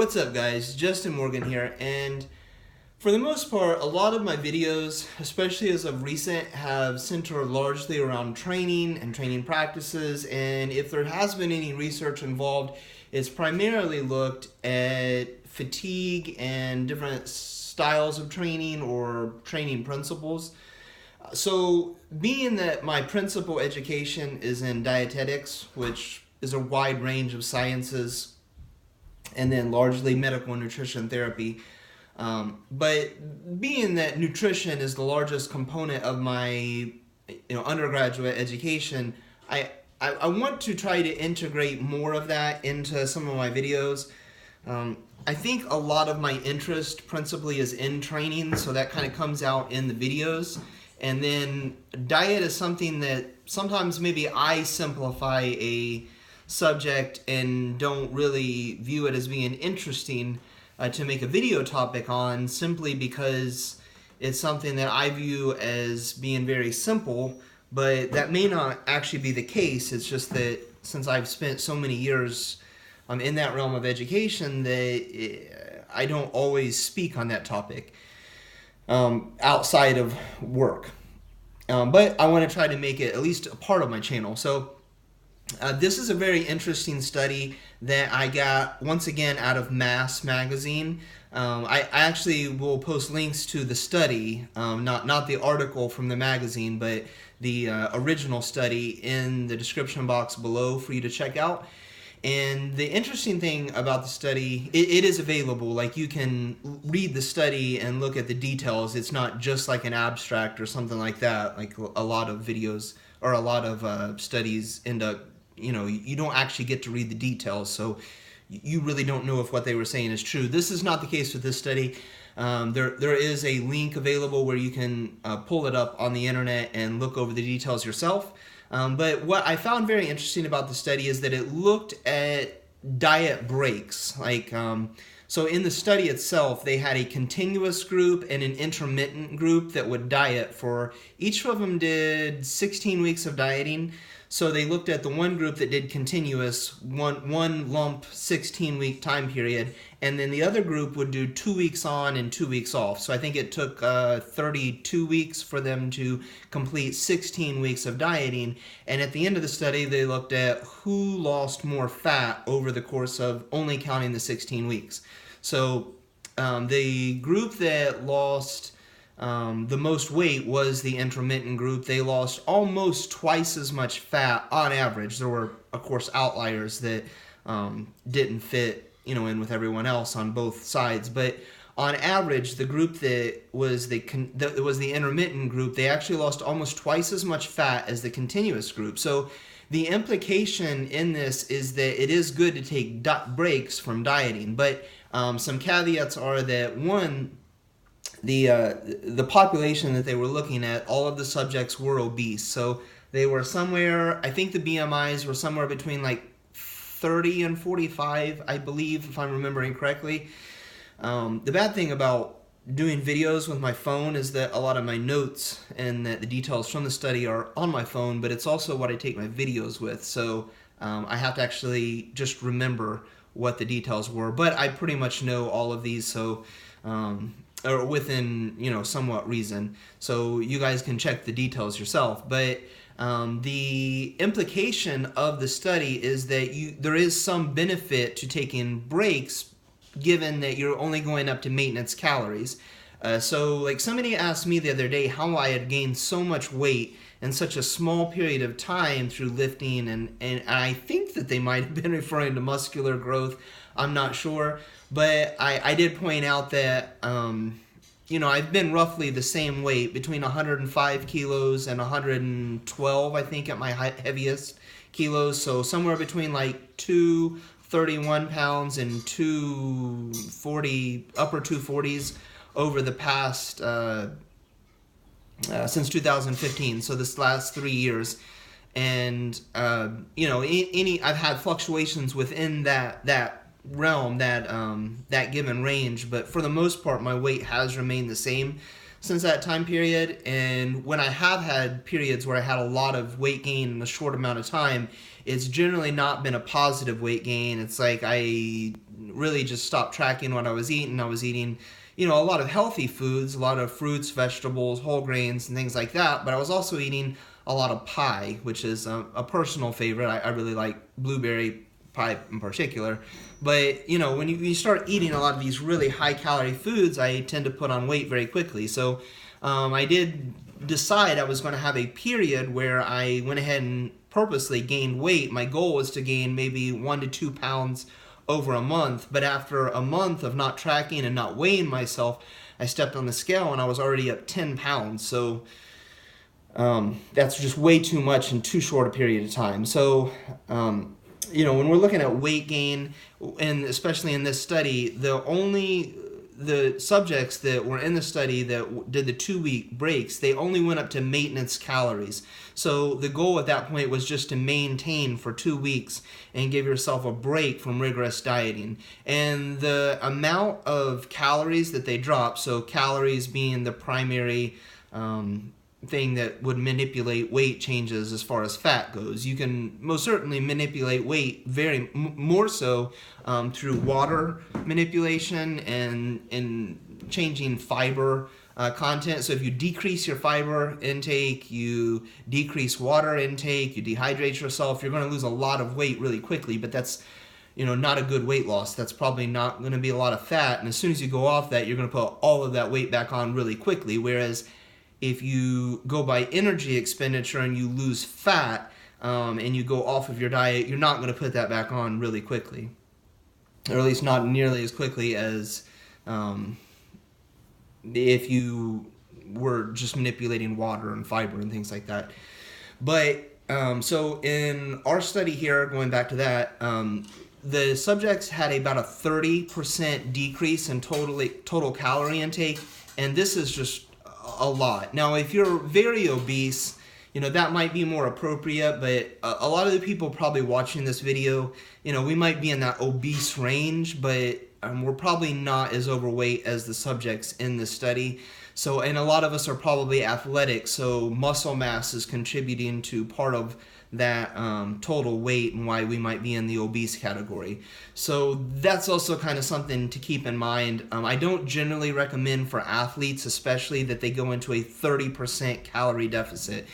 What's up, guys? Justin Morgan here, and for the most part, a lot of my videos, especially as of recent, have centered largely around training and training practices, and if there has been any research involved, it's primarily looked at fatigue and different styles of training or training principles. So, being that my principal education is in dietetics, which is a wide range of sciences, and then largely medical and nutrition therapy. But being that nutrition is the largest component of my undergraduate education, I want to try to integrate more of that into some of my videos. I think a lot of my interest principally is in training, so that kind of comes out in the videos. And then diet is something that sometimes maybe I simplify a subject and don't really view it as being interesting to make a video topic on, simply because it's something that I view as being very simple, but that may not actually be the case. It's just that since I've spent so many years in that realm of education, that I don't always speak on that topic outside of work. But I want to try to make it at least a part of my channel. So this is a very interesting study that I got, once again, out of Mass magazine. I actually will post links to the study, not the article from the magazine, but the original study in the description box below for you to check out. And the interesting thing about the study, it is available. Like, you can read the study and look at the details. It's not just like an abstract or something like that, like a lot of videos or a lot of studies end up, you don't actually get to read the details, so you really don't know if what they were saying is true. This is not the case with this study. There is a link available where you can pull it up on the internet and look over the details yourself. But what I found very interesting about the study is that it looked at diet breaks. So in the study itself, they had a continuous group and an intermittent group that would diet for, each of them did 16 weeks of dieting. So they looked at the one group that did continuous, one lump 16-week time period, and then the other group would do 2 weeks on and 2 weeks off. So I think it took 32 weeks for them to complete 16 weeks of dieting. And at the end of the study, they looked at who lost more fat over the course of only counting the 16 weeks. So the group that lost the most weight was the intermittent group. They lost almost twice as much fat on average. There were, of course, outliers that didn't fit, in with everyone else on both sides. But on average, the group that was the intermittent group, they actually lost almost twice as much fat as the continuous group. So the implication in this is that it is good to take breaks from dieting, but some caveats are that, one, the population that they were looking at, all of the subjects were obese. So they were somewhere, I think the BMIs were somewhere between like 30 and 45, I believe, if I'm remembering correctly. The bad thing about doing videos with my phone is that a lot of my notes and the details from the study are on my phone, but it's also what I take my videos with. So I have to actually just remember what the details were. But I pretty much know all of these, so or within somewhat reason, so you guys can check the details yourself. But the implication of the study is that there is some benefit to taking breaks, given that you're only going up to maintenance calories. So like, somebody asked me the other day how I had gained so much weight in such a small period of time through lifting, and I think that they might have been referring to muscular growth. I'm not sure, but I did point out that I've been roughly the same weight, between 105 kilos and 112, I think, at my heaviest kilos. So somewhere between like 231 pounds and 240, upper 240s over the past since 2015. So this last 3 years. And I've had fluctuations within that realm, that given range, but for the most part my weight has remained the same since that time period. And when I have had periods where I had a lot of weight gain in a short amount of time, it's generally not been a positive weight gain. It's like I really just stopped tracking what I was eating. I was eating, you know, a lot of healthy foods, a lot of fruits, vegetables, whole grains, and things like that. But I was also eating a lot of pie, which is a personal favorite. I really like blueberry pie in particular. But, you know, when you start eating a lot of these really high-calorie foods, I tend to put on weight very quickly. So I did decide I was going to have a period where I went ahead and purposely gained weight. My goal was to gain maybe 1 to 2 pounds over a month, but after a month of not tracking and not weighing myself, I stepped on the scale and I was already up 10 pounds. So that's just way too much in too short a period of time. So you know, when we're looking at weight gain, and especially in this study, the subjects that were in the study that did the 2-week breaks, they only went up to maintenance calories. So the goal at that point was just to maintain for 2 weeks and give yourself a break from rigorous dieting. And the amount of calories that they dropped, so calories being the primary thing that would manipulate weight changes as far as fat goes. You can most certainly manipulate weight more so through water manipulation and changing fiber content. So if you decrease your fiber intake, you decrease water intake, you dehydrate yourself, you're going to lose a lot of weight really quickly, but that's, you know, not a good weight loss. That's probably not going to be a lot of fat, and as soon as you go off that, you're going to put all of that weight back on really quickly. Whereas if you go by energy expenditure and you lose fat and you go off of your diet, you're not going to put that back on really quickly, or at least not nearly as quickly as if you were just manipulating water and fiber and things like that. But so in our study here, going back to that, the subjects had about a 30% decrease in total calorie intake, and this is just a lot. Now, if you're very obese, you know, that might be more appropriate, but a lot of the people probably watching this video, you know, we might be in that obese range, but we're probably not as overweight as the subjects in this study. So, and a lot of us are probably athletic, so muscle mass is contributing to part of that total weight and why we might be in the obese category. So that's also kind of something to keep in mind. I don't generally recommend for athletes, especially, that they go into a 30% calorie deficit.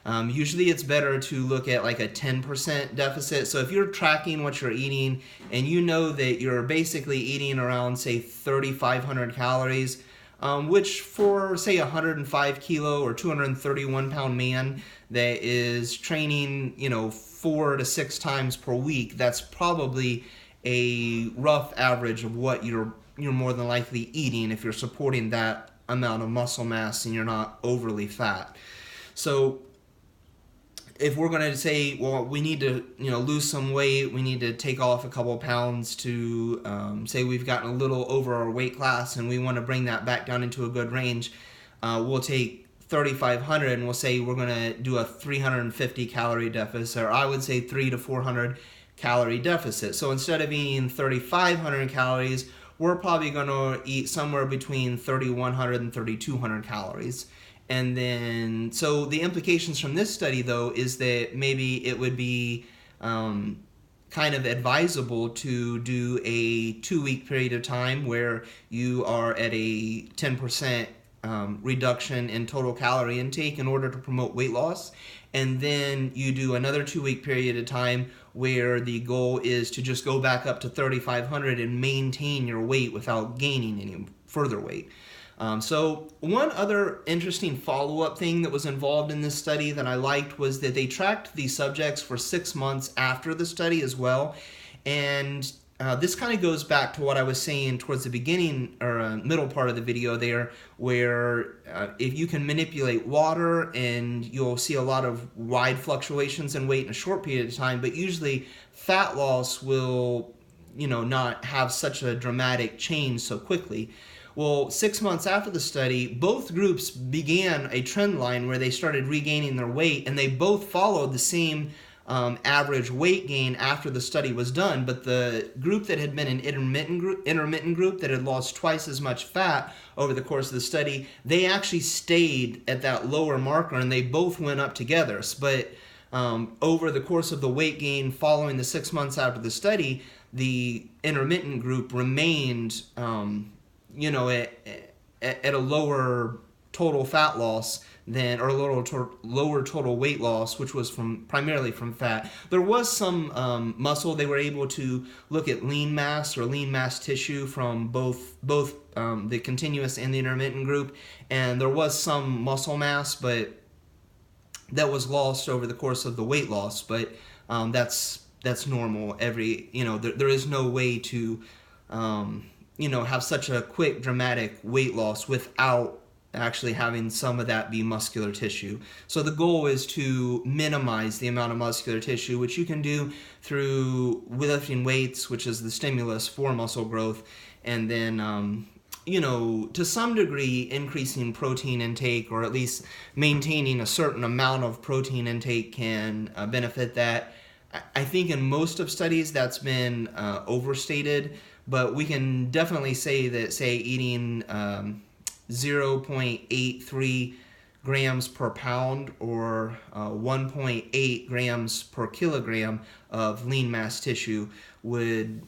Usually it's better to look at like a 10% deficit. So if you're tracking what you're eating and you know that you're basically eating around, say, 3,500 calories, which for, say, a 105 kilo or 231 pound man that is training, you know, 4 to 6 times per week, that's probably a rough average of what you're more than likely eating if you're supporting that amount of muscle mass and you're not overly fat. So if we're going to say, well, we need to, you know, lose some weight, we need to take off a couple pounds to, say we've gotten a little over our weight class and we want to bring that back down into a good range, we'll take 3,500 and we'll say we're going to do a 350 calorie deficit, or I would say 300 to 400 calorie deficit. So instead of eating 3,500 calories, we're probably going to eat somewhere between 3,100 and 3,200 calories. And then, so the implications from this study, though, is that maybe it would be kind of advisable to do a 2-week period of time where you are at a 10% reduction in total calorie intake in order to promote weight loss. And then you do another 2-week period of time where the goal is to just go back up to 3,500 and maintain your weight without gaining any further weight. So one other interesting follow-up thing that was involved in this study that I liked was that they tracked these subjects for 6 months after the study as well. And this kind of goes back to what I was saying towards the beginning or middle part of the video there, where if you can manipulate water, and you'll see a lot of wide fluctuations in weight in a short period of time, but usually fat loss will, you know, not have such a dramatic change so quickly. Well, 6 months after the study, both groups began a trend line where they started regaining their weight, and they both followed the same average weight gain after the study was done. But the group that had been an intermittent group that had lost twice as much fat over the course of the study, they actually stayed at that lower marker, and they both went up together. But over the course of the weight gain following the 6 months after the study, the intermittent group remained, you know, at a lower total fat loss than, or lower total weight loss, which was primarily from fat. There was some muscle. They were able to look at lean mass or lean mass tissue from both the continuous and the intermittent group, and there was some muscle mass, but that was lost over the course of the weight loss. But that's normal. There is no way to have such a quick dramatic weight loss without actually having some of that be muscular tissue. So the goal is to minimize the amount of muscular tissue, which you can do through lifting weights, which is the stimulus for muscle growth, and then to some degree increasing protein intake, or at least maintaining a certain amount of protein intake can benefit that. I think in most of studies that's been overstated, but we can definitely say that, say, eating 0.83 grams per pound or 1.8 grams per kilogram of lean mass tissue would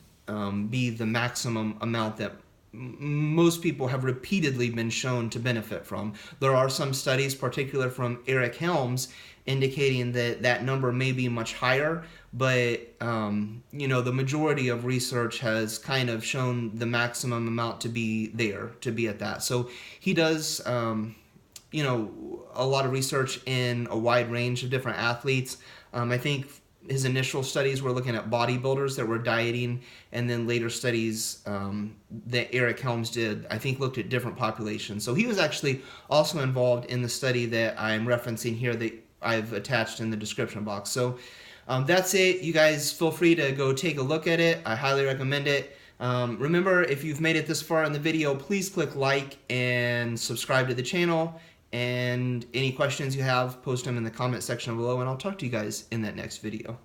be the maximum amount that most people have repeatedly been shown to benefit from. There are some studies, particularly from Eric Helms, indicating that that number may be much higher, but the majority of research has kind of shown the maximum amount to be there, to be at that. So he does a lot of research in a wide range of different athletes. I think his initial studies were looking at bodybuilders that were dieting, and then later studies that Eric Helms did, I think, looked at different populations. So he was actually also involved in the study that I'm referencing here that I've attached in the description box. So that's it. You guys feel free to go take a look at it. I highly recommend it. Remember, if you've made it this far in the video, please click like and subscribe to the channel. And any questions you have, post them in the comment section below, and I'll talk to you guys in that next video.